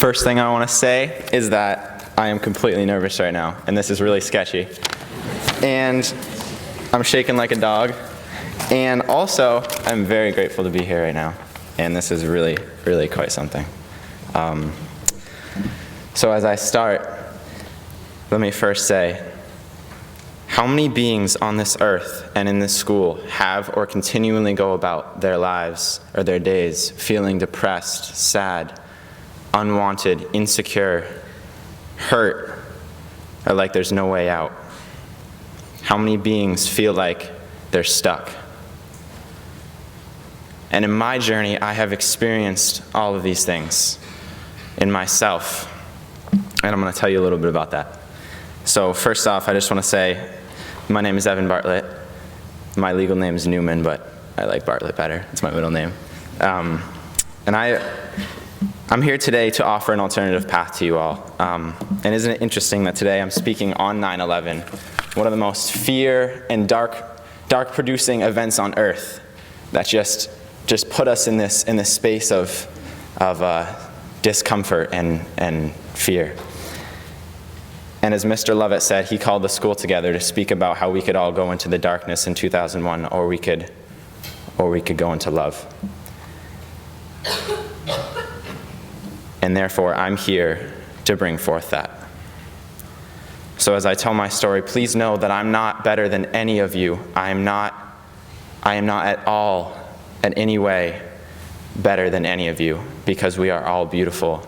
First thing I want to say is that I am completely nervous right now, and this is really sketchy. And I'm shaking like a dog. And also, I'm very grateful to be here right now. And this is really, really quite something. So as I start, let me first say, how many beings on this earth and in this school have or continually go about their lives or their days feeling depressed, sad, unwanted, insecure, hurt, or like there's no way out? How many beings feel like they're stuck? And in my journey, I have experienced all of these things in myself. And I'm going to tell you a little bit about that. So first off, I just want to say, my name is Evan Bartlett. My legal name is Newman, but I like Bartlett better. It's my middle name. And I'm here today to offer an alternative path to you all. And isn't it interesting that today I'm speaking on 9/11, one of the most fear and dark-producing events on earth that just put us in this space of discomfort and fear. And as Mr. Lovett said, he called the school together to speak about how we could all go into the darkness in 2001, or we could go into love. And therefore, I'm here to bring forth that. So as I tell my story, please know that I'm not better than any of you. I am not at all, in any way, better than any of you, because we are all beautiful.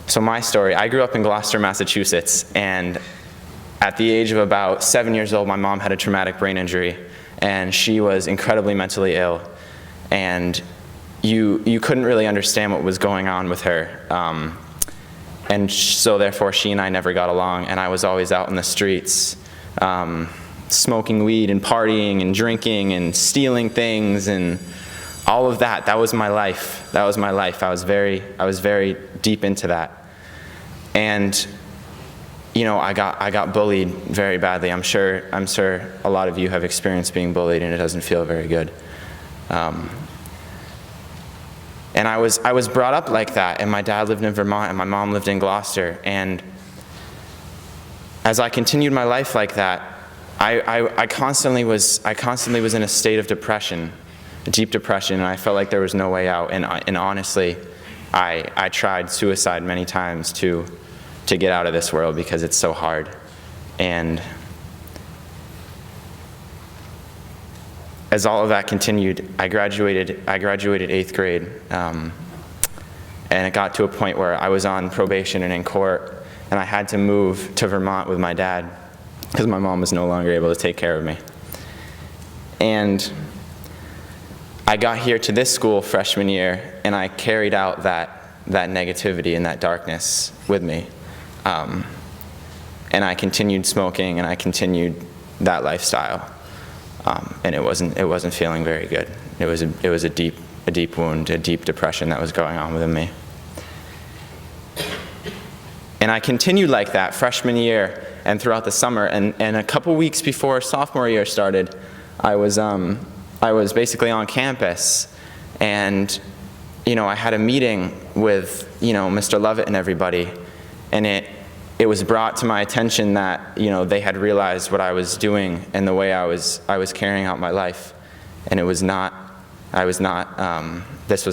So my story, I grew up in Gloucester, Massachusetts, and at the age of about 7 years old, my mom had a traumatic brain injury, and she was incredibly mentally ill, and you couldn't really understand what was going on with her. And so therefore, she and I never got along, and I was always out in the streets, smoking weed and partying and drinking and stealing things and all of that. That was my life. That was my life. I was very deep into that. And you know, I got bullied very badly. I'm sure a lot of you have experienced being bullied, and it doesn't feel very good. And I was brought up like that, and my dad lived in Vermont, and my mom lived in Gloucester. And as I continued my life like that, I constantly was in a state of depression, a deep depression, and I felt like there was no way out. And honestly, I tried suicide many times to get out of this world because it's so hard. And as all of that continued, I graduated 8th grade, and it got to a point where I was on probation and in court, and I had to move to Vermont with my dad because my mom was no longer able to take care of me. And I got here to this school freshman year, and I carried out that negativity and that darkness with me. And I continued smoking, and I continued that lifestyle. And it wasn't feeling very good. It was a deep wound, a deep depression that was going on within me. And I continued like that freshman year and throughout the summer. And a couple weeks before sophomore year started, I was basically on campus, and you know, I had a meeting with Mr. Lovett and everybody, and it was brought to my attention that they had realized what I was doing and the way I was carrying out my life, and this was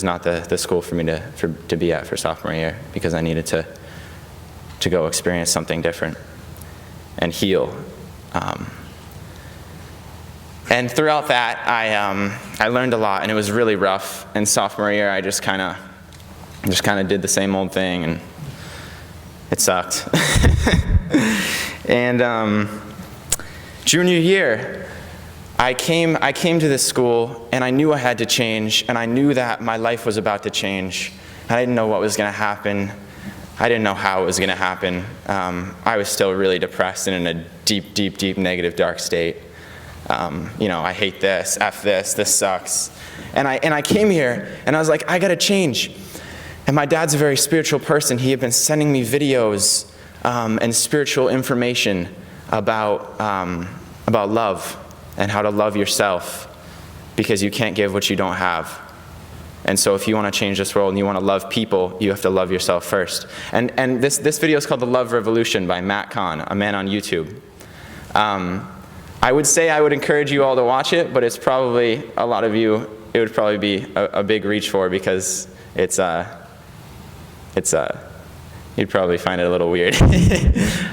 not the school for me to be at for sophomore year, because I needed to go experience something different and heal. And throughout that, I learned a lot, and it was really rough. And sophomore year, I just kind of did the same old thing, and it sucked. And junior year, I came to this school, and I knew I had to change, and I knew that my life was about to change. I didn't know what was going to happen. I didn't know how it was going to happen. I was still really depressed and in a deep negative, dark state. I hate this, F this sucks. And I came here, and I was like, I gotta change. And my dad's a very spiritual person. He had been sending me videos and spiritual information about love and how to love yourself, because you can't give what you don't have. And so if you want to change this world and you want to love people, you have to love yourself first. And this video is called The Love Revolution by Matt Kahn, a man on YouTube. I would say I would encourage you all to watch it, but it's probably, a lot of you, it would probably be a big reach for, because you'd probably find it a little weird,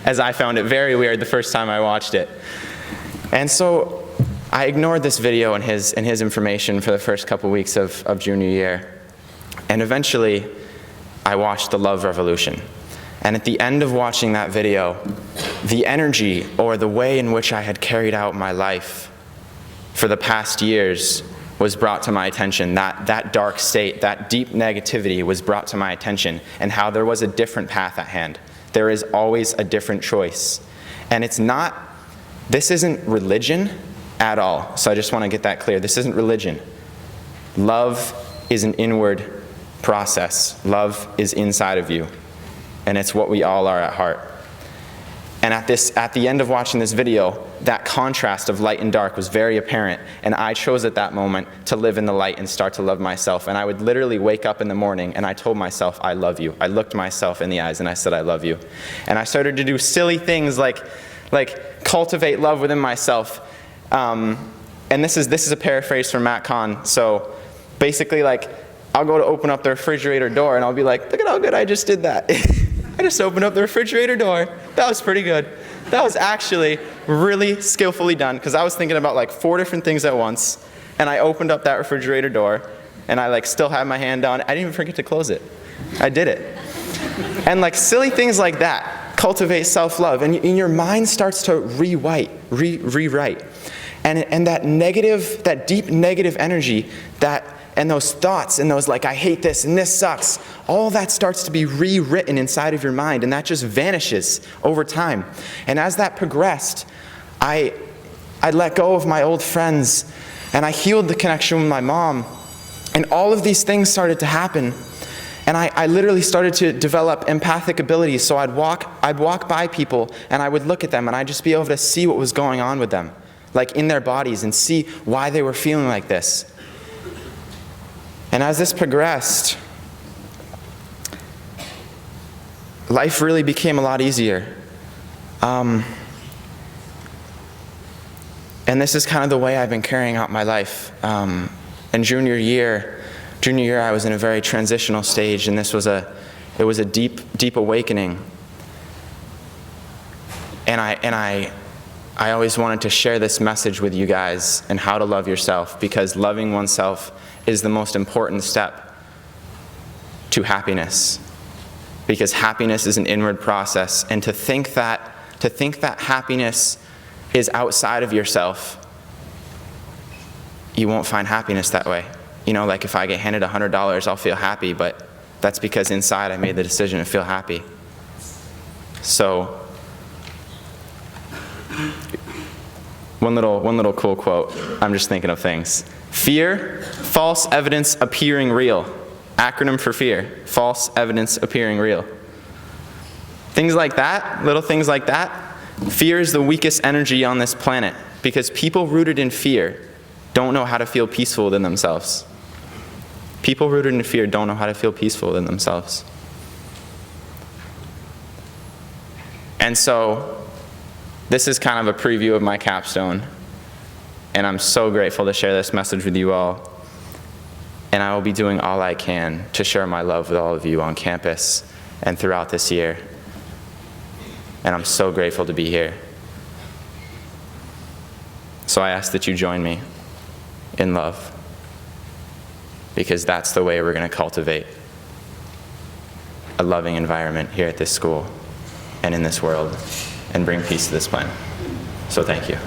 as I found it very weird the first time I watched it. And so I ignored this video and his information for the first couple weeks of junior year. And eventually, I watched The Love Revolution. And at the end of watching that video, the energy, or the way in which I had carried out my life for the past years, was brought to my attention. That dark state, that deep negativity was brought to my attention, and how there was a different path at hand. There is always a different choice. And this isn't religion at all. So I just want to get that clear. This isn't religion. Love is an inward process. Love is inside of you. And it's what we all are at heart. And at the end of watching this video, that contrast of light and dark was very apparent, and I chose at that moment to live in the light and start to love myself. And I would literally wake up in the morning and I told myself, I love you. I looked myself in the eyes and I said, I love you. And I started to do silly things like cultivate love within myself. And this is a paraphrase from Matt Kahn. So basically, I'll go to open up the refrigerator door and I'll be like, look at how good I just did that. I just opened up the refrigerator door. That was pretty good. That was actually really skillfully done, because I was thinking about 4 different things at once, and I opened up that refrigerator door, and I still had my hand down. I didn't even forget to close it. I did it. And silly things like that cultivate self-love, and your mind starts to rewrite. And that deep negative energy, and those thoughts, and those I hate this and this sucks, all that starts to be rewritten inside of your mind, and that just vanishes over time. And as that progressed, I let go of my old friends, and I healed the connection with my mom, and all of these things started to happen. And I literally started to develop empathic abilities. So I'd walk by people, and I would look at them, and I'd just be able to see what was going on with them, in their bodies, and see why they were feeling like this. And as this progressed, life really became a lot easier. And this is kind of the way I've been carrying out my life. In junior year, I was in a very transitional stage, and it was a deep awakening. And I always wanted to share this message with you guys, and how to love yourself, because loving oneself is the most important step to happiness, because happiness is an inward process. And to think that happiness is outside of yourself, you won't find happiness that way. If I get handed $100, I'll feel happy, but that's because inside I made the decision to feel happy. So one little cool quote. I'm just thinking of things. Fear, false evidence appearing real. Acronym for fear, false evidence appearing real. Things like that, little things like that. Fear is the weakest energy on this planet, because people rooted in fear don't know how to feel peaceful within themselves. People rooted in fear don't know how to feel peaceful within themselves. And so, this is kind of a preview of my capstone. And I'm so grateful to share this message with you all. And I will be doing all I can to share my love with all of you on campus and throughout this year. And I'm so grateful to be here. So I ask that you join me in love, because that's the way we're going to cultivate a loving environment here at this school and in this world, and bring peace to this planet. So thank you.